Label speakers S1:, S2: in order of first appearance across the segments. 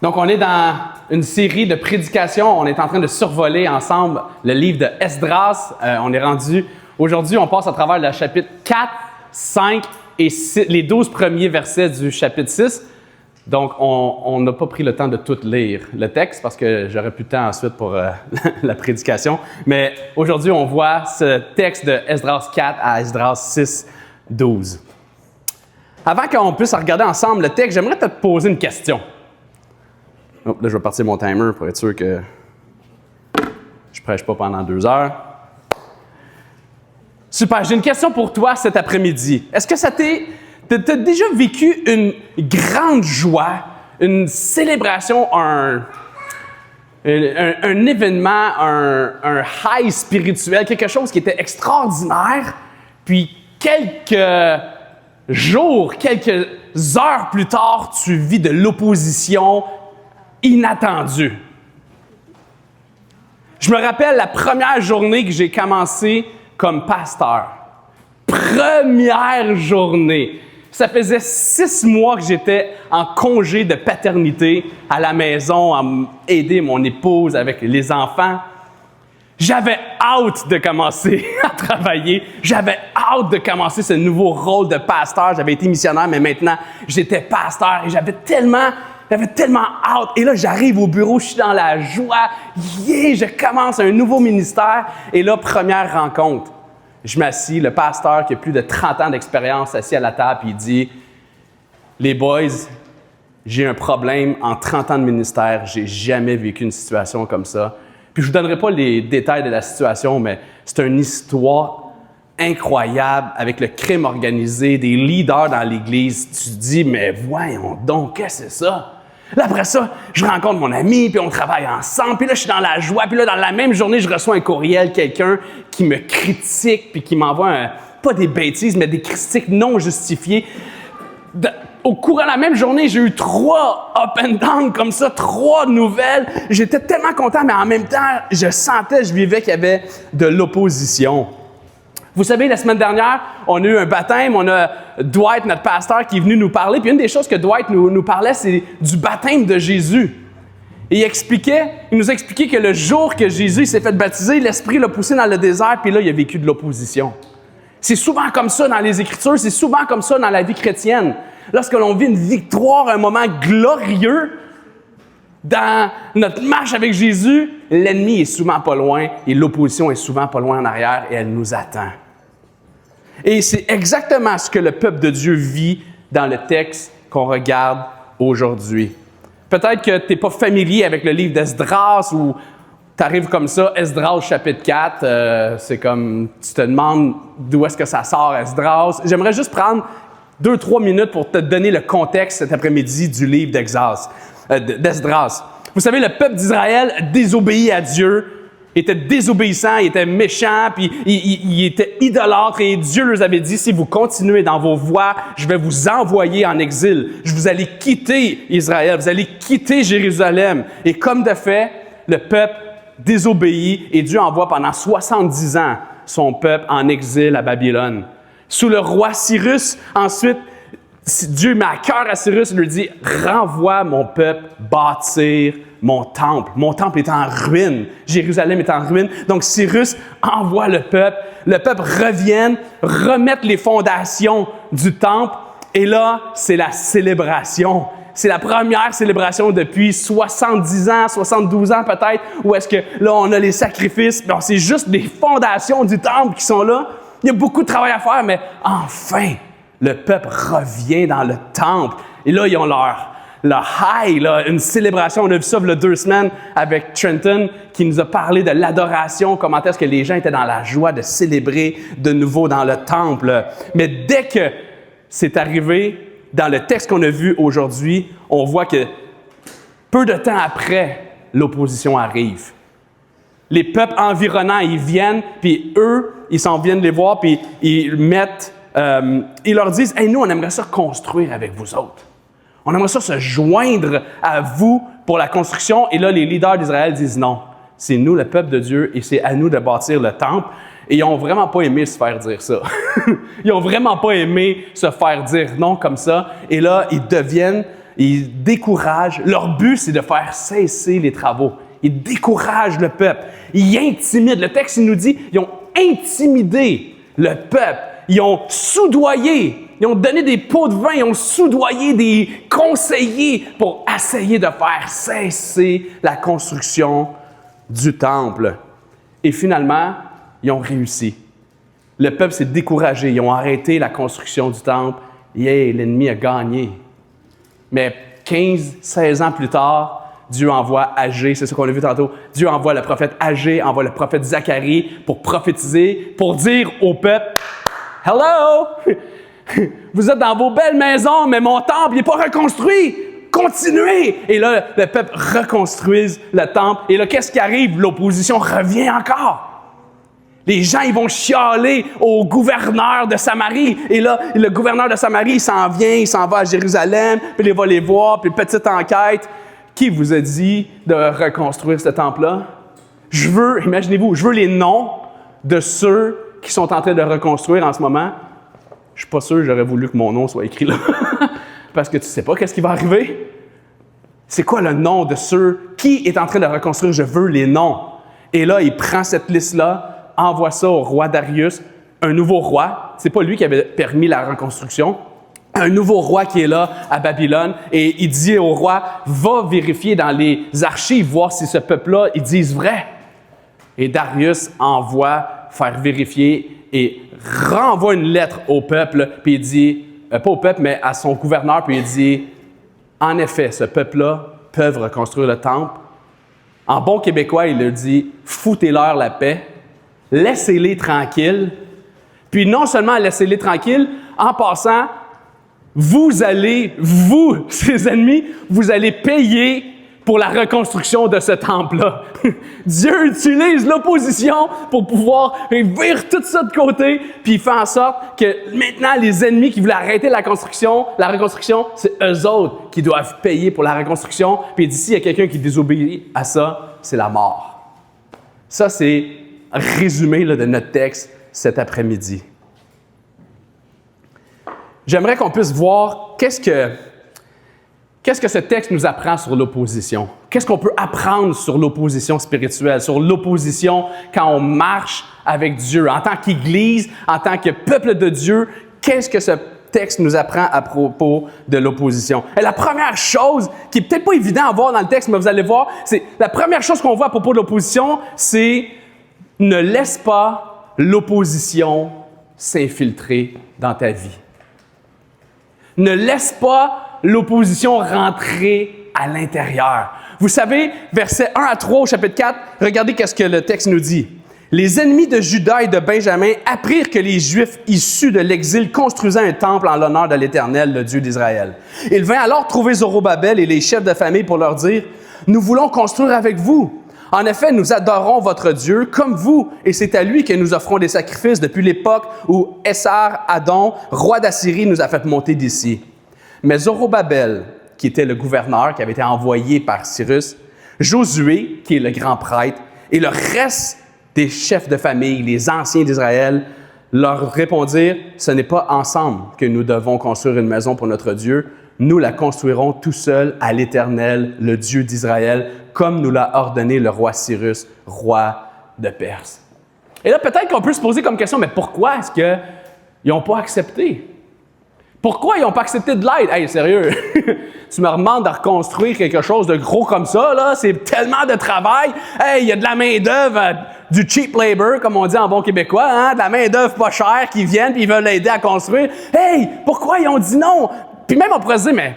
S1: Donc, on est dans une série de prédications. On est en train de survoler ensemble le livre de Esdras. On est rendu, aujourd'hui, on passe à travers le chapitre 4, 5 et 6, les 12 premiers versets du chapitre 6. Donc, on n'a pas pris le temps de tout lire le texte parce que j'aurais plus de temps ensuite pour la prédication. Mais aujourd'hui, on voit ce texte de Esdras 4 à Esdras 6, 12. Avant qu'on puisse regarder ensemble le texte, j'aimerais te poser une question. Oh, là, je vais partir mon timer pour être sûr que je prêche pas pendant 2 heures. Super, j'ai une question pour toi cet après-midi. Est-ce que t'as déjà vécu une grande joie, une célébration, un événement, un high spirituel, quelque chose qui était extraordinaire, puis quelques jours, quelques heures plus tard, tu vis de l'opposition inattendue. Je me rappelle la première journée que j'ai commencé comme pasteur. Première journée. Ça faisait 6 mois que j'étais en congé de paternité à la maison, à aider mon épouse avec les enfants. J'avais hâte de commencer à travailler. J'avais hâte de commencer ce nouveau rôle de pasteur. J'avais été missionnaire, mais maintenant, j'étais pasteur et j'avais tellement hâte. Et là, j'arrive au bureau, je suis dans la joie. Yeah, je commence un nouveau ministère. Et là, première rencontre. Je m'assis, le pasteur qui a plus de 30 ans d'expérience, assis à la table, puis il dit « Les boys, j'ai un problème en 30 ans de ministère. J'ai jamais vécu une situation comme ça. » Puis je vous donnerai pas les détails de la situation, mais c'est une histoire incroyable avec le crime organisé, des leaders dans l'Église. Tu te dis « Mais voyons donc, qu'est-ce que c'est ça? » Là, après ça, je rencontre mon ami, puis on travaille ensemble, puis là, je suis dans la joie, puis là, dans la même journée, je reçois un courriel, quelqu'un qui me critique, puis qui m'envoie pas des bêtises, mais des critiques non justifiées. Au courant de la même journée, j'ai eu 3 up and down comme ça, 3 nouvelles. J'étais tellement content, mais en même temps, je vivais qu'il y avait de l'opposition. Vous savez, la semaine dernière, on a eu un baptême, on a Dwight, notre pasteur, qui est venu nous parler. Puis une des choses que Dwight nous parlait, c'est du baptême de Jésus. Et il nous expliquait que le jour que Jésus s'est fait baptiser, l'Esprit l'a poussé dans le désert, puis là, il a vécu de l'opposition. C'est souvent comme ça dans les Écritures, c'est souvent comme ça dans la vie chrétienne. Lorsque l'on vit une victoire, un moment glorieux, dans notre marche avec Jésus, l'ennemi est souvent pas loin et l'opposition est souvent pas loin en arrière et elle nous attend. Et c'est exactement ce que le peuple de Dieu vit dans le texte qu'on regarde aujourd'hui. Peut-être que tu n'es pas familier avec le livre d'Esdras ou tu arrives comme ça, Esdras chapitre 4, c'est comme, tu te demandes d'où est-ce que ça sort Esdras. J'aimerais juste prendre 2-3 minutes pour te donner le contexte cet après-midi du livre d'Esdras. Vous savez, le peuple d'Israël désobéit à Dieu, était désobéissant, il était méchant, puis il était idolâtre, et Dieu leur avait dit, si vous continuez dans vos voies, je vais vous envoyer en exil. Vous allez quitter Israël, vous allez quitter Jérusalem. Et comme de fait, le peuple désobéit, et Dieu envoie pendant 70 ans son peuple en exil à Babylone. Sous le roi Cyrus, ensuite, Dieu met à cœur à Cyrus, il lui dit « Renvoie mon peuple bâtir mon temple. Mon temple est en ruine. Jérusalem est en ruine. » Donc Cyrus envoie le peuple. Le peuple revient, remettre les fondations du temple. Et là, c'est la célébration. C'est la première célébration depuis 70 ans, 72 ans peut-être, où est-ce que là, on a les sacrifices. Bon, c'est juste les fondations du temple qui sont là. Il y a beaucoup de travail à faire, mais enfin, le peuple revient dans le temple. Et là, ils ont leur high, là, une célébration. On a vu ça il y a 2 semaines avec Trenton qui nous a parlé de l'adoration, comment est-ce que les gens étaient dans la joie de célébrer de nouveau dans le temple. Mais dès que c'est arrivé, dans le texte qu'on a vu aujourd'hui, on voit que peu de temps après, l'opposition arrive. Les peuples environnants, ils viennent, puis eux, ils s'en viennent les voir, puis ils leur disent « Hey, nous, on aimerait ça construire avec vous autres. On aimerait ça se joindre à vous pour la construction. » Et là, les leaders d'Israël disent « Non, c'est nous, le peuple de Dieu, et c'est à nous de bâtir le temple. » Et ils n'ont vraiment pas aimé se faire dire ça. Ils n'ont vraiment pas aimé se faire dire non comme ça. Et là, ils deviennent ils découragent. Leur but, c'est de faire cesser les travaux. Ils découragent le peuple. Ils intimident. Le texte, il nous dit, ils ont intimidé le peuple. Ils ont soudoyé. Ils ont donné des pots de vin. Ils ont soudoyé des conseillers pour essayer de faire cesser la construction du temple. Et finalement, ils ont réussi. Le peuple s'est découragé. Ils ont arrêté la construction du temple. Yeah, l'ennemi a gagné. Mais 16 ans plus tard, Dieu envoie Agé, c'est ce qu'on a vu tantôt. Dieu envoie le prophète Agé, envoie le prophète Zacharie pour prophétiser, pour dire au peuple, « Hello! Vous êtes dans vos belles maisons, mais mon temple n'est pas reconstruit! Continuez! » Et là, le peuple reconstruise le temple. Et là, qu'est-ce qui arrive? L'opposition revient encore. Les gens, ils vont chialer au gouverneur de Samarie. Et là, le gouverneur de Samarie, il s'en vient, il s'en va à Jérusalem, puis il va les voir, puis petite enquête. Qui vous a dit de reconstruire ce temple-là? Imaginez-vous, je veux les noms de ceux qui sont en train de reconstruire en ce moment. Je suis pas sûr que j'aurais voulu que mon nom soit écrit là. Parce que tu sais pas qu'est-ce qui va arriver. C'est quoi le nom de ceux qui est en train de reconstruire? Je veux les noms. Et là, il prend cette liste-là, envoie ça au roi Darius, un nouveau roi. C'est pas lui qui avait permis la reconstruction. Un nouveau roi qui est là à Babylone, et il dit au roi, va vérifier dans les archives, voir si ce peuple-là, ils disent vrai. Et Darius envoie faire vérifier et renvoie une lettre au peuple, puis il dit, pas au peuple, mais à son gouverneur, puis il dit, en effet, ce peuple-là peut reconstruire le temple. En bon québécois, il leur dit, foutez-leur la paix, laissez-les tranquilles. Puis non seulement laissez-les tranquilles, en passant, vous, ses ennemis, vous allez payer pour la reconstruction de ce temple-là. Dieu utilise l'opposition pour pouvoir vire tout ça de côté, puis il fait en sorte que maintenant, les ennemis qui voulaient arrêter la reconstruction, c'est eux autres qui doivent payer pour la reconstruction. Puis il dit, s'il y a quelqu'un qui désobéit à ça, c'est la mort. Ça, c'est résumé là, de notre texte cet après-midi. J'aimerais qu'on puisse voir qu'est-ce que ce texte nous apprend sur l'opposition. Qu'est-ce qu'on peut apprendre sur l'opposition spirituelle, sur l'opposition quand on marche avec Dieu. En tant qu'Église, en tant que peuple de Dieu, qu'est-ce que ce texte nous apprend à propos de l'opposition? Et la première chose, qui est peut-être pas évident à voir dans le texte, mais vous allez voir, c'est la première chose qu'on voit à propos de l'opposition, c'est ne laisse pas l'opposition s'infiltrer dans ta vie. Ne laisse pas l'opposition rentrer à l'intérieur. Vous savez, versets 1 à 3 au chapitre 4, regardez qu'est-ce que le texte nous dit. Les ennemis de Juda et de Benjamin apprirent que les Juifs issus de l'exil construisaient un temple en l'honneur de l'Éternel, le Dieu d'Israël. Ils vinrent alors trouver Zorobabel et les chefs de famille pour leur dire, « Nous voulons construire avec vous. En effet, nous adorons votre Dieu comme vous, et c'est à lui que nous offrons des sacrifices depuis l'époque où Essar-Hadon, roi d'Assyrie, nous a fait monter d'ici. » Mais Zorobabel, qui était le gouverneur, qui avait été envoyé par Cyrus, Josué, qui est le grand prêtre, et le reste des chefs de famille, les anciens d'Israël, leur répondirent, « Ce n'est pas ensemble que nous devons construire une maison pour notre Dieu. Nous la construirons tout seuls à l'Éternel, le Dieu d'Israël, comme nous l'a ordonné le roi Cyrus, roi de Perse. » Et là, peut-être qu'on peut se poser comme question, mais pourquoi est-ce qu'ils n'ont pas accepté? Pourquoi ils n'ont pas accepté de l'aide? Hey, sérieux, tu me demandes de reconstruire quelque chose de gros comme ça, là, c'est tellement de travail. Hey, il y a de la main-d'œuvre, du cheap labor, comme on dit en bon québécois, hein, de la main-d'œuvre pas chère qui viennent et ils veulent l'aider à construire. Hey, pourquoi ils ont dit non? Puis même, on pourrait se dire, mais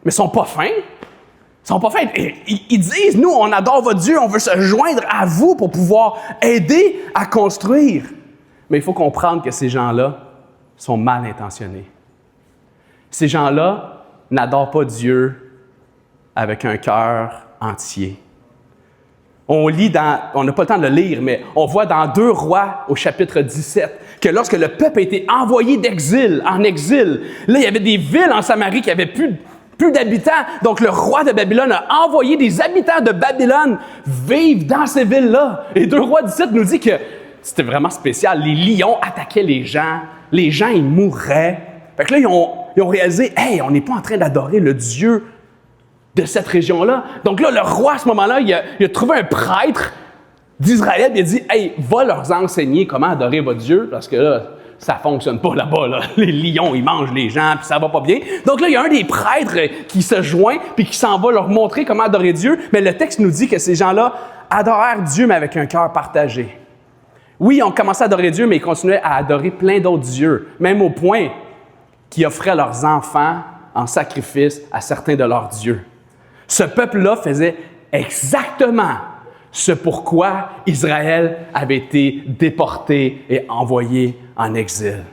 S1: ils sont pas fins. Ils sont pas fins. Ils disent, nous, on adore votre Dieu, on veut se joindre à vous pour pouvoir aider à construire. Mais il faut comprendre que ces gens-là sont mal intentionnés. Ces gens-là n'adorent pas Dieu avec un cœur entier. On lit on n'a pas le temps de le lire, mais on voit dans 2 Rois au chapitre 17 que lorsque le peuple a été envoyé en exil, là, il y avait des villes en Samarie qui n'avaient plus d'habitants. Donc, le roi de Babylone a envoyé des habitants de Babylone vivre dans ces villes-là. Et 2 Rois 17 nous dit que c'était vraiment spécial. Les lions attaquaient les gens, ils mourraient. Fait que là, ils ont ils ont réalisé, hey, on n'est pas en train d'adorer le Dieu de cette région-là. Donc là, le roi, à ce moment-là, il a trouvé un prêtre d'Israël, il a dit, hey, va leur enseigner comment adorer votre Dieu, parce que là, ça fonctionne pas là-bas, là. Les lions, ils mangent les gens, puis ça va pas bien. Donc là, il y a un des prêtres qui se joint, puis qui s'en va leur montrer comment adorer Dieu. Mais le texte nous dit que ces gens-là adorèrent Dieu, mais avec un cœur partagé. Oui, ils ont commencé à adorer Dieu, mais ils continuaient à adorer plein d'autres dieux, même au point qu'ils offraient leurs enfants en sacrifice à certains de leurs dieux. Ce peuple-là faisait exactement ce pourquoi Israël avait été déporté et envoyé en exil.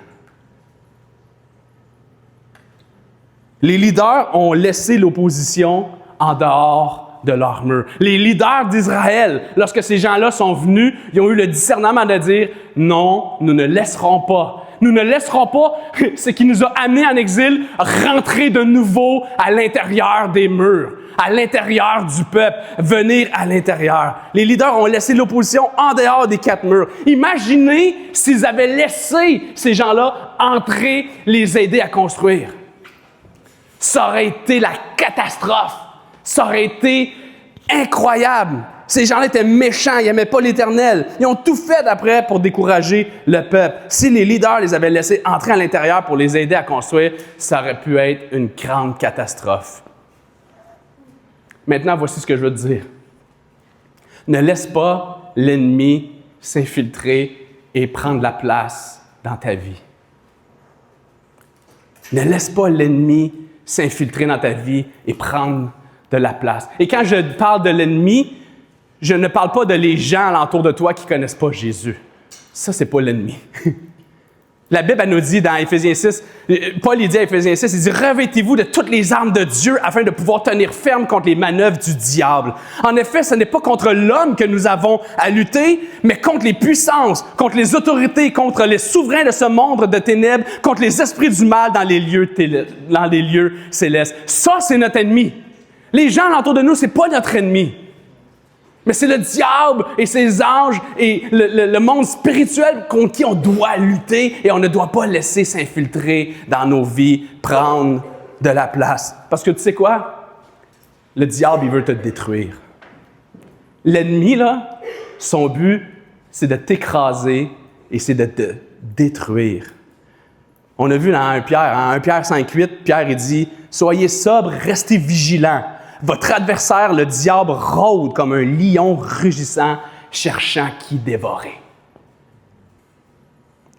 S1: Les leaders ont laissé l'opposition en dehors de leur mur. Les leaders d'Israël, lorsque ces gens-là sont venus, ils ont eu le discernement de dire « Non, nous ne laisserons pas. Nous ne laisserons pas ce qui nous a amenés en exil rentrer de nouveau à l'intérieur des murs. » à l'intérieur du peuple, venir à l'intérieur. Les leaders ont laissé l'opposition en dehors des 4 murs. Imaginez s'ils avaient laissé ces gens-là entrer, les aider à construire. Ça aurait été la catastrophe. Ça aurait été incroyable. Ces gens-là étaient méchants, ils n'aimaient pas l'Éternel. Ils ont tout fait après pour décourager le peuple. Si les leaders les avaient laissés entrer à l'intérieur pour les aider à construire, ça aurait pu être une grande catastrophe. Maintenant, voici ce que je veux te dire. Ne laisse pas l'ennemi s'infiltrer et prendre la place dans ta vie. Ne laisse pas l'ennemi s'infiltrer dans ta vie et prendre de la place. Et quand je parle de l'ennemi, je ne parle pas de les gens alentour de toi qui ne connaissent pas Jésus. Ça, c'est pas l'ennemi. La Bible, elle nous dit dans Éphésiens 6, Paul il dit à Éphésiens 6, il dit « Revêtez-vous de toutes les armes de Dieu afin de pouvoir tenir ferme contre les manœuvres du diable. » En effet, ce n'est pas contre l'homme que nous avons à lutter, mais contre les puissances, contre les autorités, contre les souverains de ce monde de ténèbres, contre les esprits du mal dans les lieux célestes. Ça, c'est notre ennemi. Les gens alentour de nous, c'est pas notre ennemi. Mais c'est le diable et ses anges et le monde spirituel contre qui on doit lutter et on ne doit pas laisser s'infiltrer dans nos vies, prendre de la place. Parce que tu sais quoi? Le diable, il veut te détruire. L'ennemi, là, son but, c'est de t'écraser et c'est de te détruire. On a vu dans 1 Pierre, en 1 Pierre 5,8, Pierre, il dit « Soyez sobres, restez vigilants. Votre adversaire, le diable, rôde comme un lion rugissant, cherchant qui dévorer. »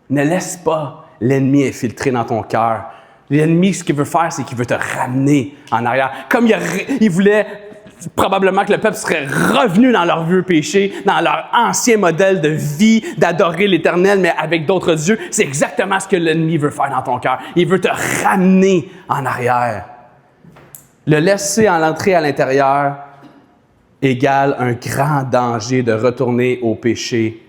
S1: Ne laisse pas l'ennemi infiltrer dans ton cœur. L'ennemi, ce qu'il veut faire, c'est qu'il veut te ramener en arrière. Comme il voulait probablement que le peuple serait revenu dans leur vieux péché, dans leur ancien modèle de vie, d'adorer l'Éternel, mais avec d'autres dieux. C'est exactement ce que l'ennemi veut faire dans ton cœur. Il veut te ramener en arrière. Le laisser entrer à l'intérieur égale un grand danger de retourner au péché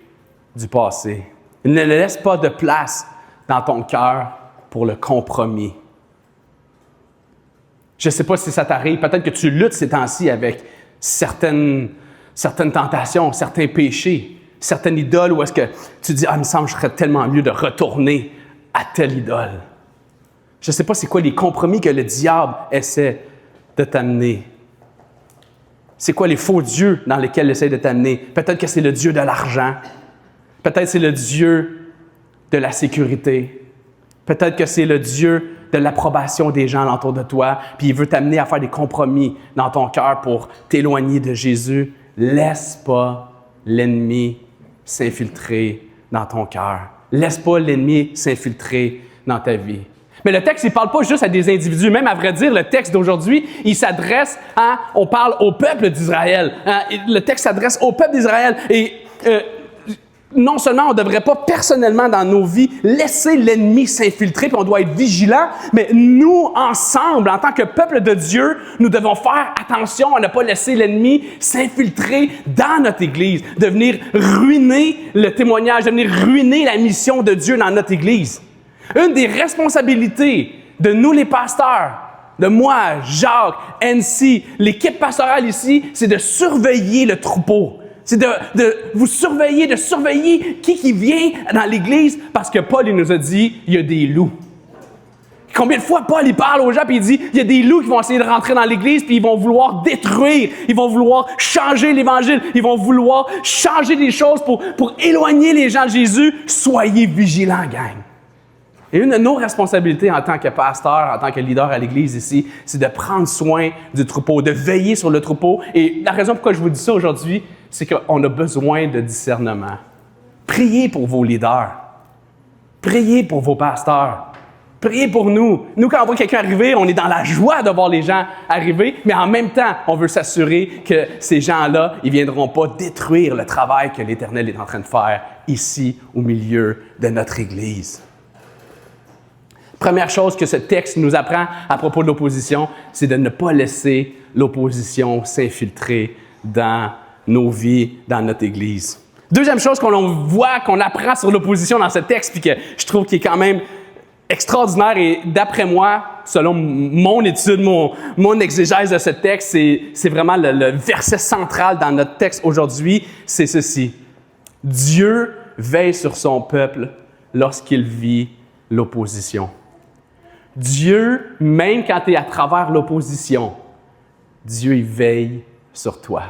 S1: du passé. Ne laisse pas de place dans ton cœur pour le compromis. Je ne sais pas si ça t'arrive, peut-être que tu luttes ces temps-ci avec certaines tentations, certains péchés, certaines idoles, où est-ce que tu dis « Ah, il me semble que je serais tellement mieux de retourner à telle idole. » Je ne sais pas c'est quoi les compromis que le diable essaie de t'amener. C'est quoi les faux dieux dans lesquels il essaie de t'amener? Peut-être que c'est le dieu de l'argent. Peut-être que c'est le dieu de la sécurité. Peut-être que c'est le dieu de l'approbation des gens alentour de toi, puis il veut t'amener à faire des compromis dans ton cœur pour t'éloigner de Jésus. Laisse pas l'ennemi s'infiltrer dans ton cœur. Laisse pas l'ennemi s'infiltrer dans ta vie. Mais le texte, il ne parle pas juste à des individus. Même à vrai dire, le texte d'aujourd'hui, il s'adresse on parle au peuple d'Israël. Le texte s'adresse au peuple d'Israël. Et non seulement on ne devrait pas personnellement dans nos vies laisser l'ennemi s'infiltrer, puis on doit être vigilant, mais nous, ensemble, en tant que peuple de Dieu, nous devons faire attention à ne pas laisser l'ennemi s'infiltrer dans notre Église, de venir ruiner le témoignage, de venir ruiner la mission de Dieu dans notre Église. Une des responsabilités de nous les pasteurs, de moi, Jacques, NC, l'équipe pastorale ici, c'est de surveiller le troupeau. C'est de vous surveiller, de surveiller qui vient dans l'Église, parce que Paul il nous a dit, il y a des loups. Combien de fois Paul il parle aux gens puis il dit il y a des loups qui vont essayer de rentrer dans l'Église puis ils vont vouloir détruire, ils vont vouloir changer l'Évangile, ils vont vouloir changer des choses pour éloigner les gens de Jésus. Soyez vigilants, gang. Et une de nos responsabilités en tant que pasteur, en tant que leader à l'Église ici, c'est de prendre soin du troupeau, de veiller sur le troupeau. Et la raison pourquoi je vous dis ça aujourd'hui, c'est qu'on a besoin de discernement. Priez pour vos leaders. Priez pour vos pasteurs. Priez pour nous. Nous, quand on voit quelqu'un arriver, on est dans la joie de voir les gens arriver, mais en même temps, on veut s'assurer que ces gens-là, ils ne viendront pas détruire le travail que l'Éternel est en train de faire ici, au milieu de notre Église. Première chose que ce texte nous apprend à propos de l'opposition, c'est de ne pas laisser l'opposition s'infiltrer dans nos vies, dans notre Église. Deuxième chose qu'on voit, qu'on apprend sur l'opposition dans ce texte, puis que je trouve qu'il est quand même extraordinaire et d'après moi, selon mon étude, mon exégèse de ce texte, c'est vraiment le verset central dans notre texte aujourd'hui, c'est ceci. Dieu veille sur son peuple lorsqu'il vit l'opposition. Dieu, même quand tu es à travers l'opposition, Dieu il veille sur toi.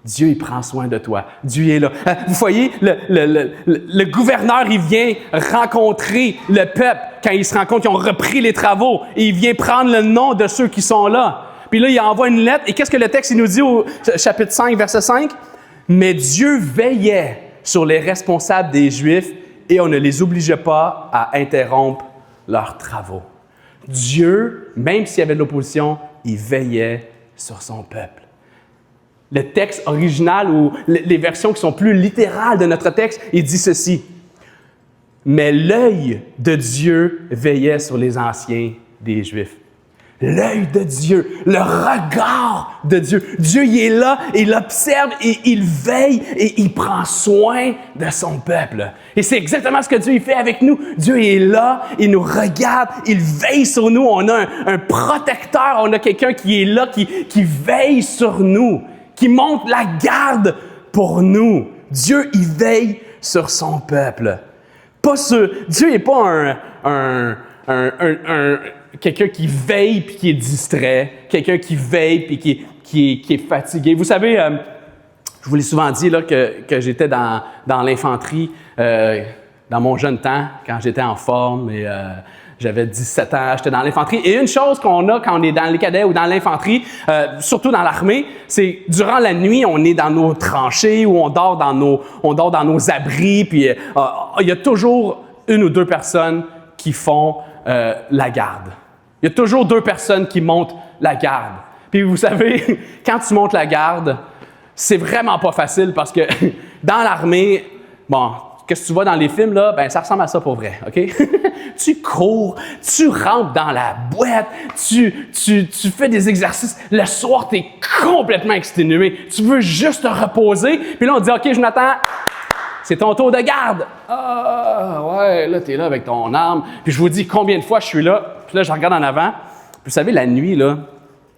S1: Dieu, il prend soin de toi. Dieu est là. Vous voyez, le gouverneur, il vient rencontrer le peuple quand il se rend compte qu'ils ont repris les travaux. Et il vient prendre le nom de ceux qui sont là. Puis là, il envoie une lettre. Et qu'est-ce que le texte il nous dit au chapitre 5, verset 5? Mais Dieu veillait sur les responsables des Juifs et on ne les obligeait pas à interrompre leurs travaux. Dieu, même s'il y avait de l'opposition, il veillait sur son peuple. Le texte original ou les versions qui sont plus littérales de notre texte, il dit ceci. Mais l'œil de Dieu veillait sur les anciens des Juifs. L'œil de Dieu, le regard de Dieu. Dieu, il est là, il observe et il veille et il prend soin de son peuple. Et c'est exactement ce que Dieu il fait avec nous. Dieu est là, il nous regarde, il veille sur nous. On a un protecteur, on a quelqu'un qui est là, qui veille sur nous, qui monte la garde pour nous. Dieu, il veille sur son peuple. Dieu n'est pas quelqu'un qui veille puis qui est distrait, quelqu'un qui veille puis qui est fatigué. Vous savez, je vous l'ai souvent dit là, que j'étais dans l'infanterie dans mon jeune temps, quand j'étais en forme et j'avais 17 ans, j'étais dans l'infanterie. Et une chose qu'on a quand on est dans les cadets ou dans l'infanterie, surtout dans l'armée, c'est durant la nuit, on est dans nos tranchées ou on dort dans nos abris. Puis il y a toujours une ou deux personnes qui font la garde. Il y a toujours deux personnes qui montent la garde. Puis vous savez, quand tu montes la garde, c'est vraiment pas facile parce que dans l'armée, bon, qu'est-ce que tu vois dans les films, là? Ben, ça ressemble à ça pour vrai, OK? Tu cours, tu rentres dans la boîte, tu fais des exercices. Le soir, tu es complètement exténué. Tu veux juste te reposer. Puis là, on te dit, OK, Jonathan, c'est ton tour de garde. Ah, ouais, là, tu es là avec ton arme. Puis je vous dis combien de fois je suis là. Puis là, je regarde en avant. Puis vous savez, la nuit, là,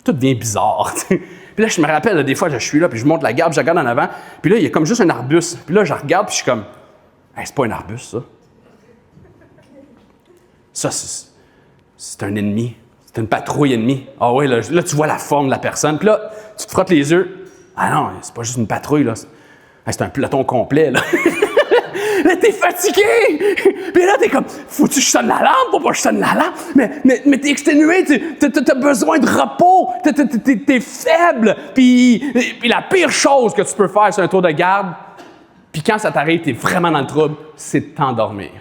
S1: tout devient bizarre. Puis là, je me rappelle, là, des fois, je suis là, puis je monte la garde, puis je regarde en avant. Puis là, il y a comme juste un arbuste. Puis là, je regarde, puis je suis comme, hey, c'est pas un arbuste, ça. Ça, c'est un ennemi. C'est une patrouille ennemie. Ah ouais, là, tu vois la forme de la personne. Puis là, tu te frottes les yeux. Ah non, c'est pas juste une patrouille, là. C'est un peloton complet, là. Là, t'es fatigué! Puis là, t'es comme, faut-tu que je sonne l'alarme? Faut pas que je sonne l'alarme? Mais t'es exténué, t'as besoin de repos, t'es faible. Puis la pire chose que tu peux faire sur un tour de garde, puis quand ça t'arrive, t'es vraiment dans le trouble, c'est de t'endormir.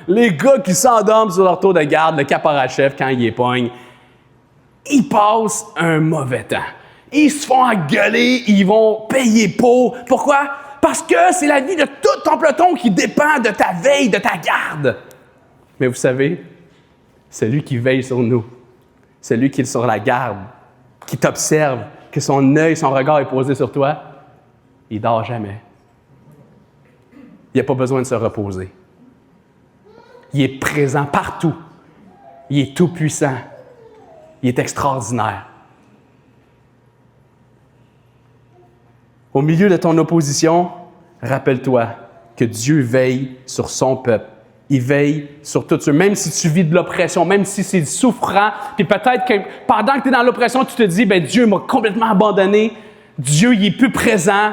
S1: Les gars qui s'endorment sur leur tour de garde, le caporal-chef, quand il épogne, ils passent un mauvais temps. Ils se font engueuler, ils vont payer pour. Pourquoi? Parce que c'est la vie de tout ton peloton qui dépend de ta veille, de ta garde. Mais vous savez, celui qui veille sur nous, celui qui est sur la garde, qui t'observe, que son œil, son regard est posé sur toi, il dort jamais. Il n'a pas besoin de se reposer. Il est présent partout. Il est tout-puissant. Il est extraordinaire. Au milieu de ton opposition, rappelle-toi que Dieu veille sur son peuple il veille sur tout ça. Même si tu vis de l'oppression, même si c'est souffrant, puis peut-être que pendant que tu es dans l'oppression, tu te dis, ben Dieu m'a complètement abandonné, Dieu, il est plus présent.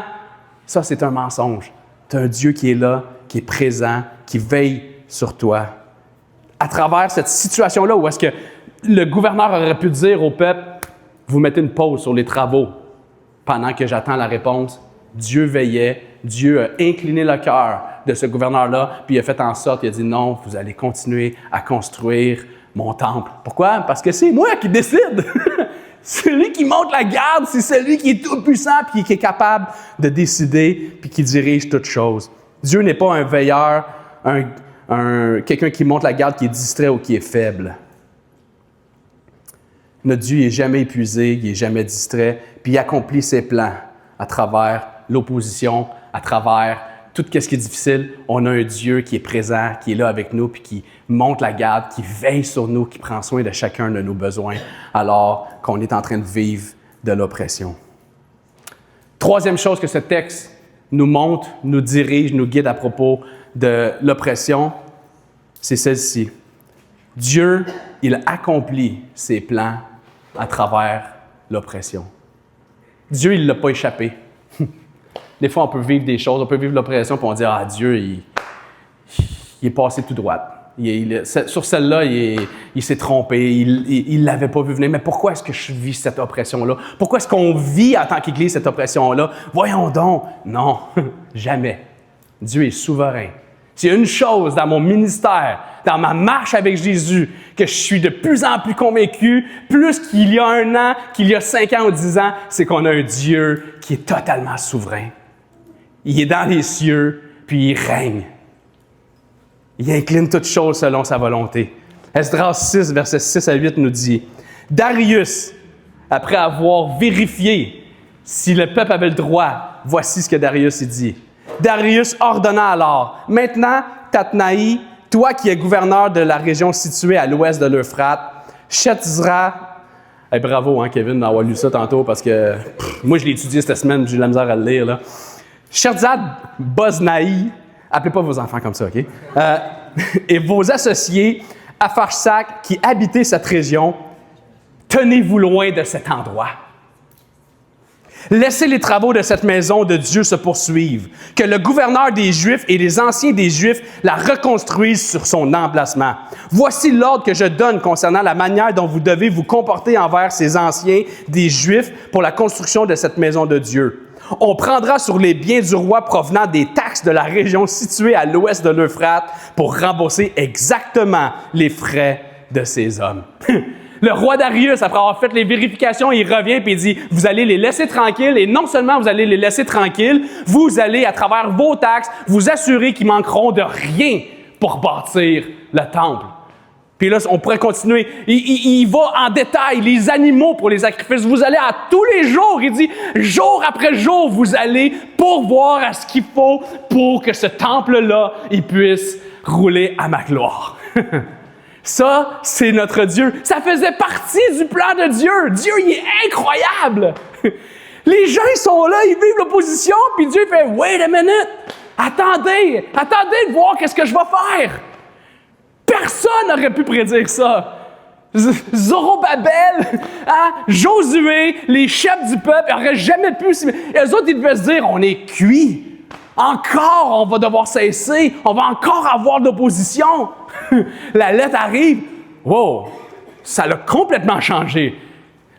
S1: Ça, c'est un mensonge. Tu as un Dieu qui est là, qui est présent, qui veille sur toi. À travers cette situation-là, où est-ce que le gouverneur aurait pu dire au peuple, vous mettez une pause sur les travaux pendant que j'attends la réponse. Dieu veillait, Dieu a incliné le cœur de ce gouverneur-là, puis il a fait en sorte, il a dit non, vous allez continuer à construire mon temple. Pourquoi? Parce que c'est moi qui décide. Celui qui monte la garde, c'est celui qui est tout puissant, puis qui est capable de décider, puis qui dirige toutes choses. Dieu n'est pas un veilleur, quelqu'un qui monte la garde, qui est distrait ou qui est faible. Notre Dieu n'est jamais épuisé, il n'est jamais distrait, puis il accomplit ses plans à travers l'opposition, à travers tout ce qui est difficile. On a un Dieu qui est présent, qui est là avec nous, puis qui monte la garde, qui veille sur nous, qui prend soin de chacun de nos besoins, alors qu'on est en train de vivre de l'oppression. Troisième chose que ce texte nous montre, nous dirige, nous guide à propos de l'oppression, c'est celle-ci. Dieu, il accomplit ses plans à travers l'oppression. Dieu, il ne l'a pas échappé. Des fois, on peut vivre des choses, on peut vivre l'oppression, puis on dit « Ah, Dieu, il est passé tout droit. Sur celle-là, il s'est trompé, il ne l'avait pas vu venir. Mais pourquoi est-ce que je vis cette oppression-là? Pourquoi est-ce qu'on vit en tant qu'Église cette oppression-là? Voyons donc! Non, jamais. Dieu est souverain. S'il y a une chose dans mon ministère, dans ma marche avec Jésus, que je suis de plus en plus convaincu, plus qu'il y a 1 an, qu'il y a 5 ans ou 10 ans, c'est qu'on a un Dieu qui est totalement souverain. Il est dans les cieux, puis il règne. Il incline toutes choses selon sa volonté. Esdras 6, versets 6 à 8 nous dit « Darius, après avoir vérifié si le peuple avait le droit, voici ce que Darius dit. Darius ordonna alors, « Maintenant, Tatnaï, toi qui es gouverneur de la région située à l'ouest de l'Euphrate, Shetzra, hey, bravo, hein, Kevin, d'avoir lu ça tantôt, parce que moi, je l'ai étudié cette semaine, j'ai eu la misère à le lire. Là. Shetzad Boznaï, appelez pas vos enfants comme ça, OK? Et vos associés, Apharsac, qui habitaient cette région, tenez-vous loin de cet endroit. Laissez les travaux de cette maison de Dieu se poursuivre, que le gouverneur des Juifs et les anciens des Juifs la reconstruisent sur son emplacement. Voici l'ordre que je donne concernant la manière dont vous devez vous comporter envers ces anciens des Juifs pour la construction de cette maison de Dieu. On prendra sur les biens du roi provenant des taxes de la région située à l'ouest de l'Euphrate pour rembourser exactement les frais de ces hommes. Le roi Darius, après avoir fait les vérifications, il revient et il dit, vous allez les laisser tranquilles, et non seulement vous allez les laisser tranquilles, vous allez, à travers vos taxes, vous assurer qu'ils manqueront de rien pour bâtir le temple. Puis là, on pourrait continuer. Il va en détail, les animaux pour les sacrifices. Vous allez à tous les jours, il dit, jour après jour, vous allez pourvoir à ce qu'il faut pour que ce temple-là, il puisse rouler à ma gloire. Ça, c'est notre Dieu. Ça faisait partie du plan de Dieu. Dieu, il est incroyable. Les gens, ils sont là, ils vivent l'opposition, puis Dieu fait « Wait a minute! Attendez de voir qu'est-ce que je vais faire! » Personne n'aurait pu prédire ça. Zorobabel, hein, Josué, les chefs du peuple, n'auraient jamais pu... Eux autres, ils devaient se dire « On est cuits. Encore, on va devoir cesser. On va encore avoir de l'opposition. » La lettre arrive. Wow! Ça l'a complètement changé.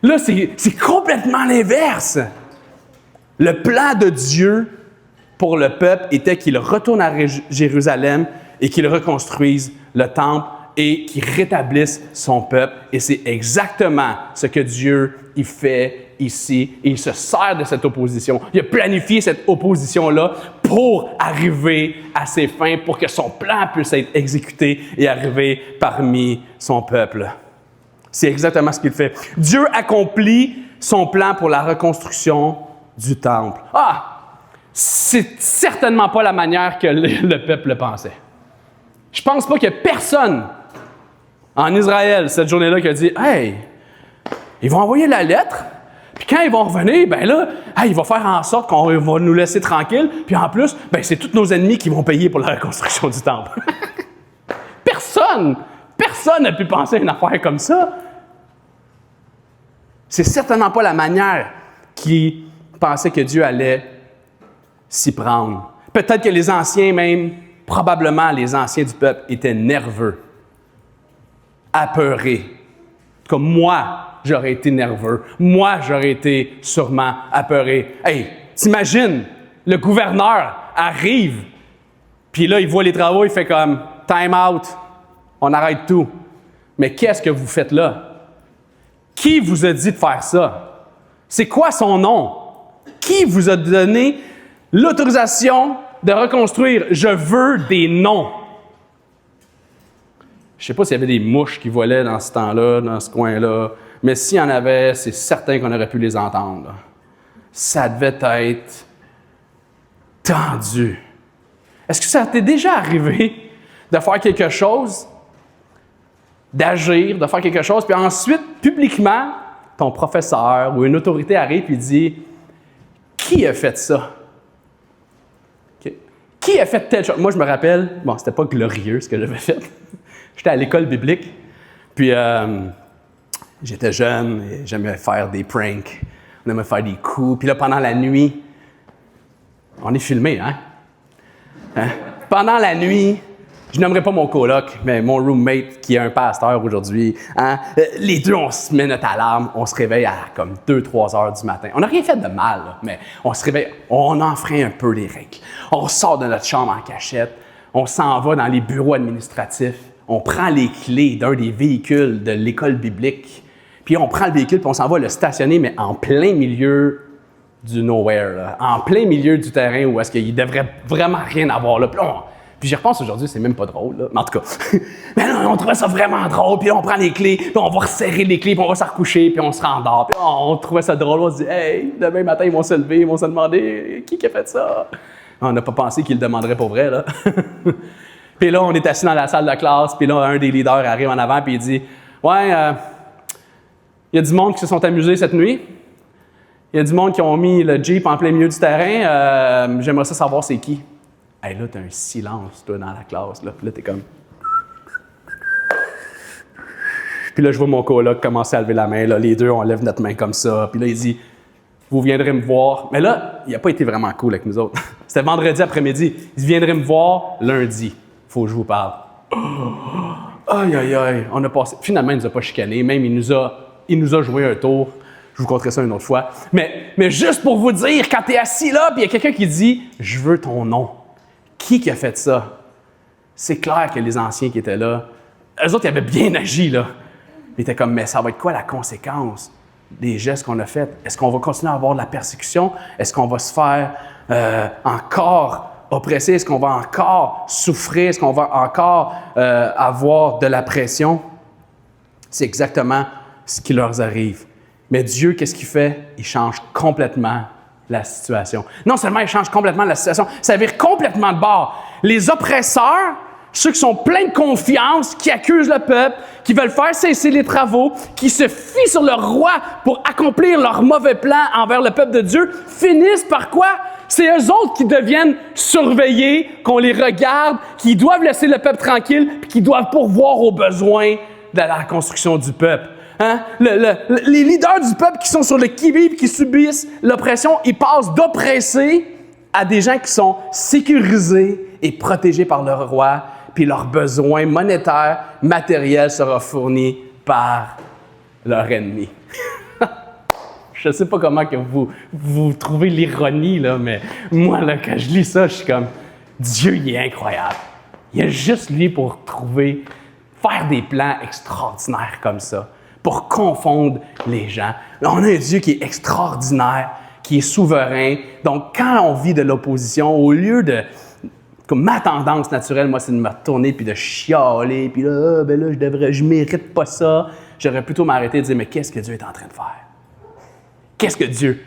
S1: Là, c'est complètement l'inverse. Le plan de Dieu pour le peuple était qu'il retourne à Jérusalem et qu'il reconstruise le temple et qu'il rétablisse son peuple. Et c'est exactement ce que Dieu y fait ici. Et il se sert de cette opposition. Il a planifié cette opposition-là pour arriver à ses fins, pour que son plan puisse être exécuté et arriver parmi son peuple. C'est exactement ce qu'il fait. Dieu accomplit son plan pour la reconstruction du temple. Ah! C'est certainement pas la manière que le peuple le pensait. Je pense pas qu'il y a personne en Israël cette journée-là qui a dit « Hey, ils vont envoyer la lettre, puis quand ils vont revenir, ben là, hey, il va faire en sorte qu'on va nous laisser tranquilles, puis en plus, ben c'est tous nos ennemis qui vont payer pour la reconstruction du temple. » Personne n'a pu penser à une affaire comme ça. C'est certainement pas la manière qu'ils pensaient que Dieu allait s'y prendre. Peut-être que les anciens même, probablement les anciens du peuple, étaient nerveux, apeurés. Comme moi, j'aurais été nerveux. Moi, j'aurais été sûrement apeuré. Hey, t'imagines, le gouverneur arrive, puis là, il voit les travaux, il fait comme « time out, on arrête tout ». Mais qu'est-ce que vous faites là? Qui vous a dit de faire ça? C'est quoi son nom? Qui vous a donné l'autorisation de reconstruire? Je veux des noms. Je ne sais pas s'il y avait des mouches qui volaient dans ce temps-là, dans ce coin-là, mais s'il y en avait, c'est certain qu'on aurait pu les entendre. Ça devait être tendu. Est-ce que ça t'est déjà arrivé de faire quelque chose, d'agir, de faire quelque chose, puis ensuite, publiquement, ton professeur ou une autorité arrive et dit « Qui a fait ça? Okay. Qui a fait telle chose? » Moi, je me rappelle, bon, c'était pas glorieux ce que j'avais fait. J'étais à l'école biblique, puis j'étais jeune et j'aimais faire des pranks. On aimait faire des coups. Puis là, pendant la nuit, on est filmé, hein? Pendant la nuit, je n'aimerais pas mon coloc, mais mon roommate, qui est un pasteur aujourd'hui, hein? Les deux, on se met notre alarme, on se réveille à comme 2-3 heures du matin. On n'a rien fait de mal, là, mais on se réveille, on enfreint un peu les règles. On sort de notre chambre en cachette, on s'en va dans les bureaux administratifs, on prend les clés d'un des véhicules de l'école biblique, puis on prend le véhicule puis on s'en va le stationner, mais en plein milieu du nowhere, là, en plein milieu du terrain où est-ce qu'il devrait vraiment rien avoir là. Puis j'y repense aujourd'hui, c'est même pas drôle, là. Mais en tout cas, mais non, on trouvait ça vraiment drôle, puis on prend les clés, puis on va resserrer les clés, puis on va se recoucher, puis on se rendort, puis on trouvait ça drôle, on se dit « Hey, demain matin, ils vont se lever, ils vont se demander qui a fait ça? » On n'a pas pensé qu'ils le demanderaient pour vrai, là. Puis là, on est assis dans la salle de classe, puis là, un des leaders arrive en avant, puis il dit « Ouais, il y a du monde qui se sont amusés cette nuit. Il y a du monde qui ont mis le Jeep en plein milieu du terrain. J'aimerais ça savoir c'est qui. » Hey, là, t'as un silence, toi, dans la classe. Là, puis là, t'es comme... Puis là, je vois mon coloc commencer à lever la main. Là, les deux, on lève notre main comme ça. Puis là, il dit « Vous viendrez me voir. » Mais là, il n'a pas été vraiment cool avec nous autres. C'était vendredi après-midi. Il dit « Viendrez me voir lundi. Faut que je vous parle. » Aïe, aïe, aïe. On a passé... Finalement, il ne nous a pas chicanés. Même, il nous a joué un tour. Je vous conterai ça une autre fois. Mais juste pour vous dire, quand tu es assis là, puis il y a quelqu'un qui dit « Je veux ton nom. » Qui a fait ça? C'est clair que les anciens qui étaient là, eux autres, ils avaient bien agi, là. Ils étaient comme, mais ça va être quoi la conséquence des gestes qu'on a faits? Est-ce qu'on va continuer à avoir de la persécution? Est-ce qu'on va se faire encore oppresser? Est-ce qu'on va encore souffrir? Est-ce qu'on va encore avoir de la pression? C'est exactement ce qui leur arrive. Mais Dieu, qu'est-ce qu'il fait? Il change complètement la situation. Non seulement il change complètement la situation, ça vire complètement de bord. Les oppresseurs, ceux qui sont pleins de confiance, qui accusent le peuple, qui veulent faire cesser les travaux, qui se fient sur le roi pour accomplir leur mauvais plan envers le peuple de Dieu, finissent par quoi? C'est eux autres qui deviennent surveillés, qu'on les regarde, qui doivent laisser le peuple tranquille, puis qui doivent pourvoir aux besoins de la reconstruction du peuple. Hein? Les leaders du peuple qui sont sur le qui-vive, qui subissent l'oppression, ils passent d'oppressés à des gens qui sont sécurisés et protégés par leur roi, puis leurs besoins monétaires, matériels sera fournis par leur ennemi. Je ne sais pas comment que vous trouvez l'ironie, là, mais moi, là, quand je lis ça, je suis comme, Dieu, il est incroyable. Il y a juste lui pour faire des plans extraordinaires comme ça, pour confondre les gens. Là, on a un Dieu qui est extraordinaire, qui est souverain. Donc, quand on vit de l'opposition, au lieu de... Comme ma tendance naturelle, moi, c'est de me retourner puis de chialer, puis là, je mérite pas ça. J'aurais plutôt m'arrêter et dire, mais qu'est-ce que Dieu est en train de faire? Qu'est-ce que Dieu...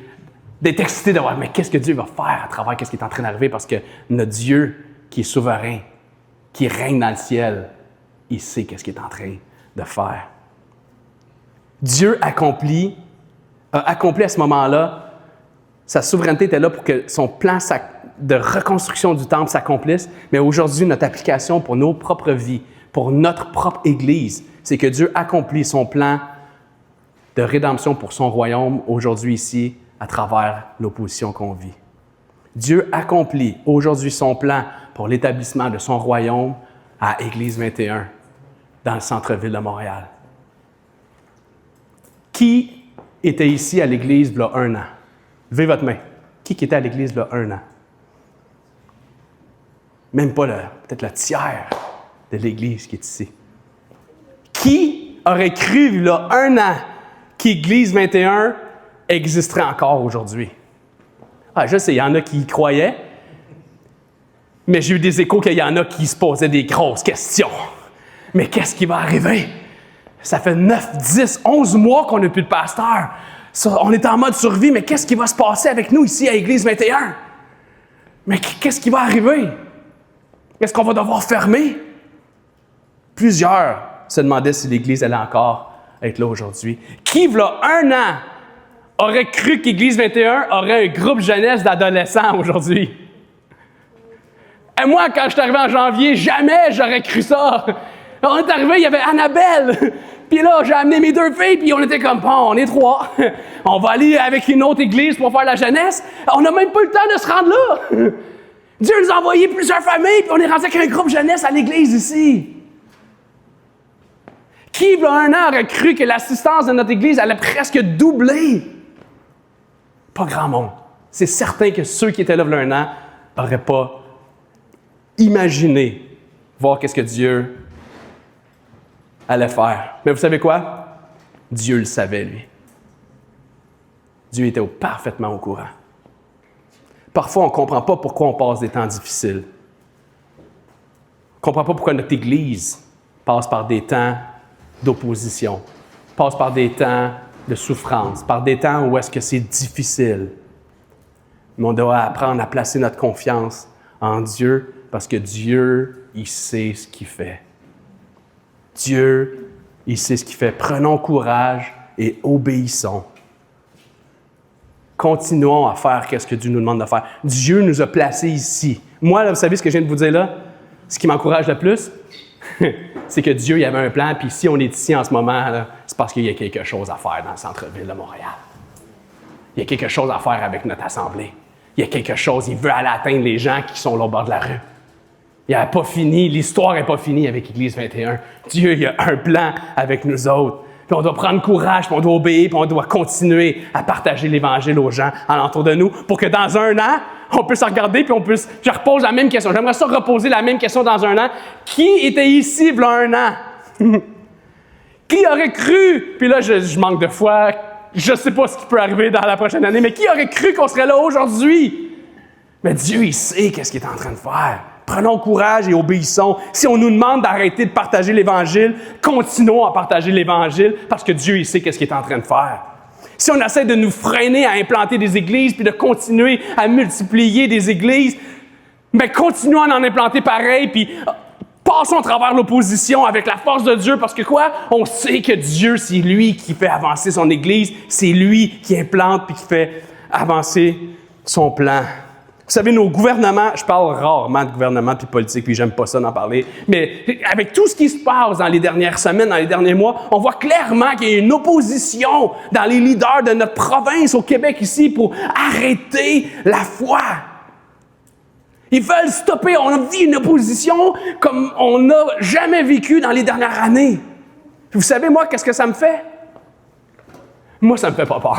S1: D'être excité de voir, mais qu'est-ce que Dieu va faire à travers qu'est-ce qui est en train d'arriver? Parce que notre Dieu, qui est souverain, qui règne dans le ciel, il sait qu'est-ce qu'il est en train de faire. Dieu a accompli à ce moment-là, sa souveraineté était là pour que son plan de reconstruction du temple s'accomplisse, mais aujourd'hui, notre application pour nos propres vies, pour notre propre Église, c'est que Dieu accomplit son plan de rédemption pour son royaume aujourd'hui ici à travers l'opposition qu'on vit. Dieu accomplit aujourd'hui son plan pour l'établissement de son royaume à Église 21, dans le centre-ville de Montréal. Qui était ici à l'Église il y a 1 an? Levez votre main. Qui était à l'Église il y a 1 an? Même pas peut-être le tiers de l'Église qui est ici. Qui aurait cru il y a 1 an qu'Église 21 existerait encore aujourd'hui? Ah, je sais, il y en a qui y croyaient, mais j'ai eu des échos qu'il y en a qui se posaient des grosses questions. Mais qu'est-ce qui va arriver? Ça fait 9, 10, 11 mois qu'on n'a plus de pasteur. On est en mode survie, mais qu'est-ce qui va se passer avec nous ici à Église 21? Mais qu'est-ce qui va arriver? Est-ce qu'on va devoir fermer? Plusieurs se demandaient si l'Église allait encore être là aujourd'hui. Qui, il y a 1 an, aurait cru qu'Église 21 aurait un groupe jeunesse d'adolescents aujourd'hui? Et moi, quand je suis arrivé en janvier, jamais j'aurais cru ça. On est arrivé, il y avait Annabelle. Puis là, j'ai amené mes 2 filles, puis on était comme, bon, on est 3. On va aller avec une autre église pour faire la jeunesse. On n'a même pas eu le temps de se rendre là. Dieu nous a envoyé plusieurs familles, puis on est rendu avec un groupe jeunesse à l'église ici. Qui, il y a 1 an, aurait cru que l'assistance de notre église allait presque doubler? Pas grand monde. C'est certain que ceux qui étaient là il y a 1 an n'auraient pas imaginé voir qu'est-ce que Dieu allait faire. Mais vous savez quoi? Dieu le savait, lui. Dieu était parfaitement au courant. Parfois, on ne comprend pas pourquoi on passe des temps difficiles. On ne comprend pas pourquoi notre Église passe par des temps d'opposition, passe par des temps de souffrance, par des temps où est-ce que c'est difficile. Mais on doit apprendre à placer notre confiance en Dieu parce que Dieu, il sait ce qu'il fait. Dieu, il sait ce qu'il fait. Prenons courage et obéissons. Continuons à faire ce que Dieu nous demande de faire. Dieu nous a placés ici. Moi, là, vous savez ce que je viens de vous dire là? Ce qui m'encourage le plus, c'est que Dieu, il avait un plan, puis si on est ici en ce moment, là, c'est parce qu'il y a quelque chose à faire dans le centre-ville de Montréal. Il y a quelque chose à faire avec notre assemblée. Il y a quelque chose, il veut aller atteindre les gens qui sont là au bord de la rue. Il n'a pas fini, l'histoire n'est pas finie avec Église 21. Dieu, il a un plan avec nous autres. Puis on doit prendre courage, puis on doit obéir, puis on doit continuer à partager l'Évangile aux gens alentour de nous pour que dans 1 an, on puisse regarder, puis on puisse... Je repose la même question. J'aimerais ça reposer la même question dans 1 an. Qui était ici il y a 1 an? Qui aurait cru? Puis là, je manque de foi. Je ne sais pas ce qui peut arriver dans la prochaine année, mais qui aurait cru qu'on serait là aujourd'hui? Mais Dieu, il sait qu'est-ce qu'il est en train de faire. Prenons courage et obéissons. Si on nous demande d'arrêter de partager l'Évangile, continuons à partager l'Évangile parce que Dieu, il sait qu'est-ce qu'il est en train de faire. Si on essaie de nous freiner à implanter des églises puis de continuer à multiplier des églises, mais continuons à en implanter pareil puis passons à travers l'opposition avec la force de Dieu parce que quoi? On sait que Dieu, c'est lui qui fait avancer son église, c'est lui qui implante puis qui fait avancer son plan. Vous savez, nos gouvernements, je parle rarement de gouvernement puis politique, puis j'aime pas ça d'en parler, mais avec tout ce qui se passe dans les dernières semaines, dans les derniers mois, on voit clairement qu'il y a une opposition dans les leaders de notre province au Québec ici pour arrêter la foi. Ils veulent stopper, on vit une opposition comme on n'a jamais vécu dans les dernières années. Puis vous savez, moi, qu'est-ce que ça me fait? Moi, ça me fait pas peur.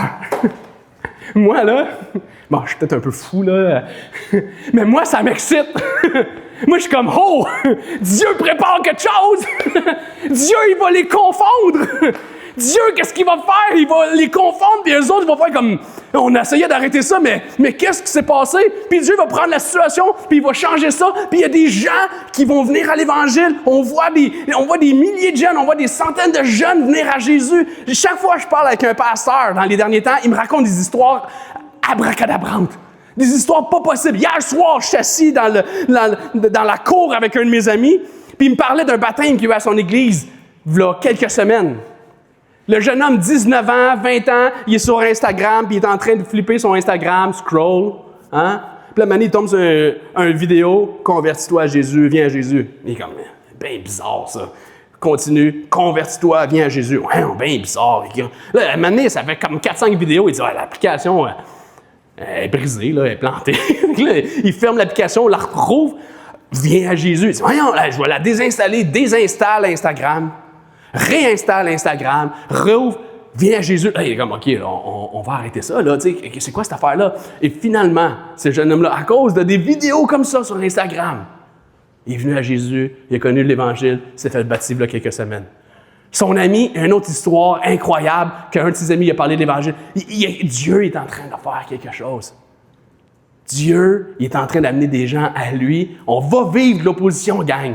S1: Moi, là, bon, je suis peut-être un peu fou, là, mais moi, ça m'excite. Moi, je suis comme, oh, Dieu prépare quelque chose. Dieu, il va les confondre. Dieu, qu'est-ce qu'il va faire? Il va les confondre, puis eux autres, ils vont faire comme, on essayait d'arrêter ça, mais qu'est-ce qui s'est passé? Puis Dieu va prendre la situation, puis il va changer ça, puis il y a des gens qui vont venir à l'Évangile. On voit des milliers de jeunes, on voit des centaines de jeunes venir à Jésus. Chaque fois que je parle avec un pasteur dans les derniers temps, il me raconte des histoires abracadabrantes. Des histoires pas possibles. Hier soir, je suis assis dans la cour avec un de mes amis, puis il me parlait d'un baptême qu'il y a eu à son église, il y a quelques semaines. Le jeune homme, 19 ans, 20 ans, il est sur Instagram, puis il est en train de flipper son Instagram, scroll, hein? Puis là, il tombe sur une vidéo, « Convertis-toi à Jésus, viens à Jésus. » Il est comme, bien bizarre ça. Continue, convertis-toi, viens à Jésus. Ouais, bien bizarre. Là, à un moment donné, ça fait comme 4-5 vidéos, il dit, l'application elle est brisée, là, elle est plantée. Là, il ferme l'application, la retrouve, viens à Jésus. Il dit, voyons, là, je vais la désinstaller, désinstalle Instagram, réinstalle Instagram, rouvre, viens à Jésus. Là, il est comme, OK, là, on va arrêter ça, là, tu sais, c'est quoi cette affaire-là? Et finalement, ce jeune homme-là, à cause de des vidéos comme ça sur Instagram, il est venu à Jésus, il a connu l'Évangile, il s'est fait baptiser là quelques semaines. Son ami, une autre histoire incroyable, qu'un de ses amis a parlé de l'Évangile. Dieu est en train de faire quelque chose. Dieu il est en train d'amener des gens à lui. On va vivre l'opposition, gang.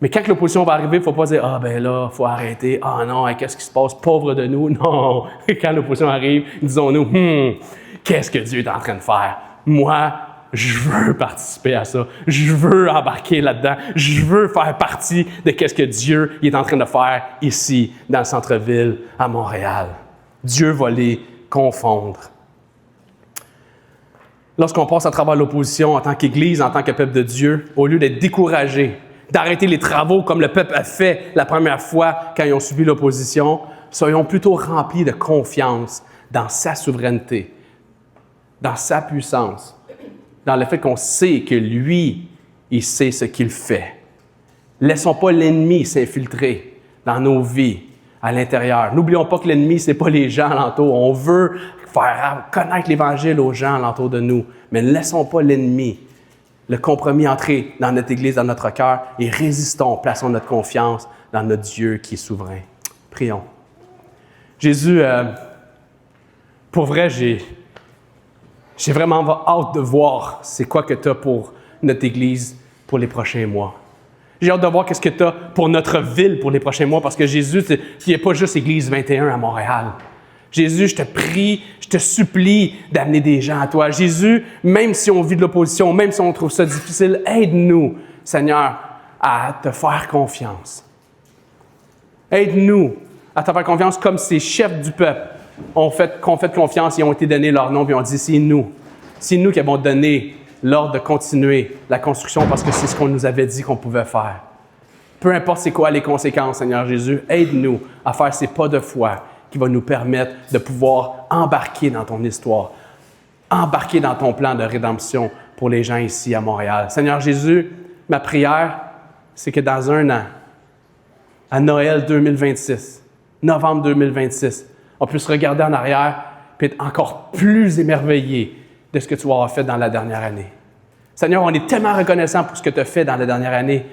S1: Mais quand l'opposition va arriver, il ne faut pas dire « Ah, ben là, il faut arrêter. Ah non, qu'est-ce qui se passe? Pauvre de nous. » Non. Quand l'opposition arrive, disons-nous « Qu'est-ce que Dieu est en train de faire? Moi, je veux participer à ça. Je veux embarquer là-dedans. Je veux faire partie de ce que Dieu est en train de faire ici, dans le centre-ville, à Montréal. » Dieu va les confondre. Lorsqu'on passe à travers l'opposition en tant qu'Église, en tant que peuple de Dieu, au lieu d'être découragé, d'arrêter les travaux comme le peuple a fait la première fois quand ils ont subi l'opposition, soyons plutôt remplis de confiance dans sa souveraineté, dans sa puissance, dans le fait qu'on sait que lui, il sait ce qu'il fait. Laissons pas l'ennemi s'infiltrer dans nos vies, à l'intérieur. N'oublions pas que l'ennemi, ce n'est pas les gens alentour. On veut faire connaître l'Évangile aux gens alentour de nous, mais ne laissons pas l'ennemi, le compromis entrer dans notre Église, dans notre cœur, et résistons, plaçons notre confiance dans notre Dieu qui est souverain. Prions. Jésus, pour vrai, j'ai vraiment hâte de voir c'est quoi que tu as pour notre Église pour les prochains mois. J'ai hâte de voir qu'est-ce que tu as pour notre ville pour les prochains mois, parce que Jésus, il n'y a pas juste Église 21 à Montréal. Jésus, je te prie, je te supplie d'amener des gens à toi. Jésus, même si on vit de l'opposition, même si on trouve ça difficile, aide-nous, Seigneur, à te faire confiance. Aide-nous à te faire confiance comme ces chefs du peuple ont fait confiance et ont été donnés leur nom, puis ont dit, c'est nous qui avons donné l'ordre de continuer la construction parce que c'est ce qu'on nous avait dit qu'on pouvait faire. Peu importe c'est quoi les conséquences, Seigneur Jésus, aide-nous à faire ces pas de foi qui vont nous permettre de pouvoir embarquer dans ton histoire, embarquer dans ton plan de rédemption pour les gens ici à Montréal. Seigneur Jésus, ma prière, c'est que dans un an, à Noël 2026, novembre 2026, on puisse regarder en arrière et être encore plus émerveillé de ce que tu as fait dans la dernière année. Seigneur, on est tellement reconnaissant pour ce que tu as fait dans la dernière année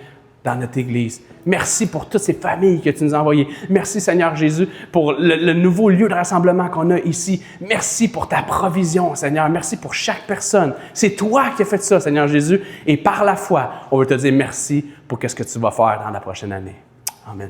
S1: dans notre Église. Merci pour toutes ces familles que tu nous as envoyées. Merci, Seigneur Jésus, pour le nouveau lieu de rassemblement qu'on a ici. Merci pour ta provision, Seigneur. Merci pour chaque personne. C'est toi qui as fait ça, Seigneur Jésus. Et par la foi, on veut te dire merci pour ce que tu vas faire dans la prochaine année. Amen.